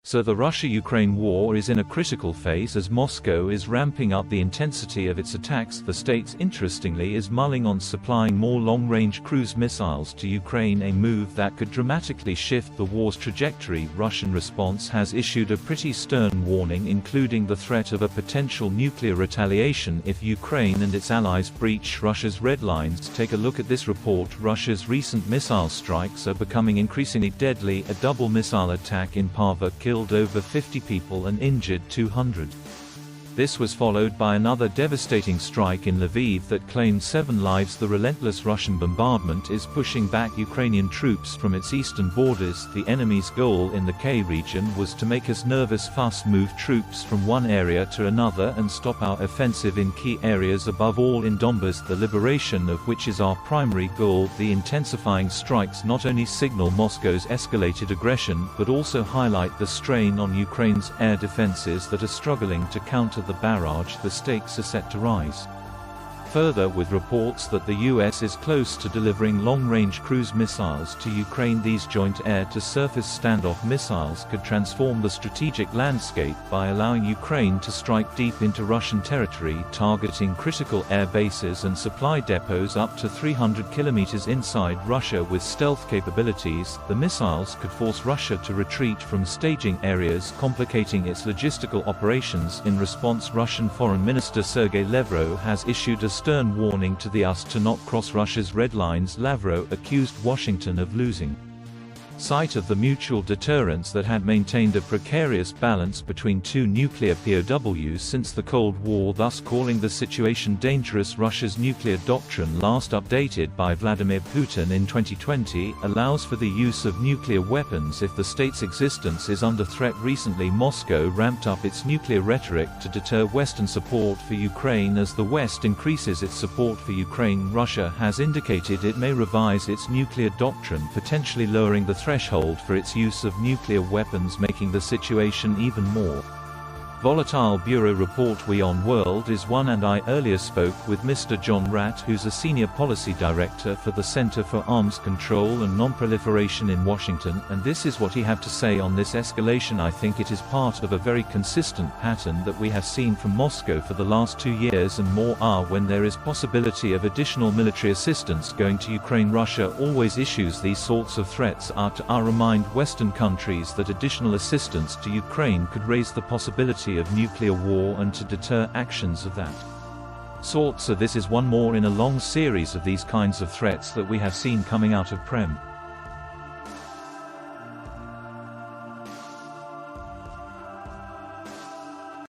So the Russia-Ukraine war is in a critical phase as Moscow is ramping up the intensity of its attacks. The state, interestingly, is mulling on supplying more long-range cruise missiles to Ukraine, a move that could dramatically shift the war's trajectory. Russian response has issued a pretty stern warning, including the threat of a potential nuclear retaliation if Ukraine and its allies breach Russia's red lines. Take a look at this report. Russia's recent missile strikes are becoming increasingly deadly. A double missile attack in Parva killed over 50 people and injured 200. This was followed by another devastating strike in Lviv that claimed 7 lives. The relentless Russian bombardment is pushing back Ukrainian troops from its eastern borders. The enemy's goal in the Kyiv region was to make us nervous, fast move troops from one area to another and stop our offensive in key areas, above all in Donbas, the liberation of which is our primary goal. The intensifying strikes not only signal Moscow's escalated aggression but also highlight the strain on Ukraine's air defenses that are struggling to counter the barrage. The stakes are set to rise further with reports that the US is close to delivering long-range cruise missiles to Ukraine. These joint air-to-surface standoff missiles could transform the strategic landscape by allowing Ukraine to strike deep into Russian territory, targeting critical air bases and supply depots up to 300 kilometers inside Russia. With stealth capabilities, the missiles could force Russia to retreat from staging areas, complicating its logistical operations. In response, Russian Foreign Minister Sergei Lavrov has issued a stern warning to the US to not cross Russia's red lines. Lavrov accused Washington of losing sight of the mutual deterrence that had maintained a precarious balance between two nuclear POWs since the Cold War, thus calling the situation dangerous. Russia's nuclear doctrine, last updated by Vladimir Putin in 2020, allows for the use of nuclear weapons if the state's existence is under threat. Recently, Moscow ramped up its nuclear rhetoric to deter Western support for Ukraine. As the West increases its support for Ukraine, Russia has indicated it may revise its nuclear doctrine, potentially lowering the threshold for its use of nuclear weapons, making the situation even more volatile. Bureau report. We on World is one, and I earlier spoke with Mr. John Ratt, who's a senior policy director for the Center for Arms Control and Non-Proliferation in Washington, and this is what he had to say on this escalation. I think it is part of a very consistent pattern that we have seen from Moscow for the last 2 years and more. When there is possibility of additional military assistance going to Ukraine, Russia always issues these sorts of threats. To remind Western countries that additional assistance to Ukraine could raise the possibility of nuclear war and to deter actions of that sort. So this is one more in a long series of these kinds of threats that we have seen coming out of Kremlin.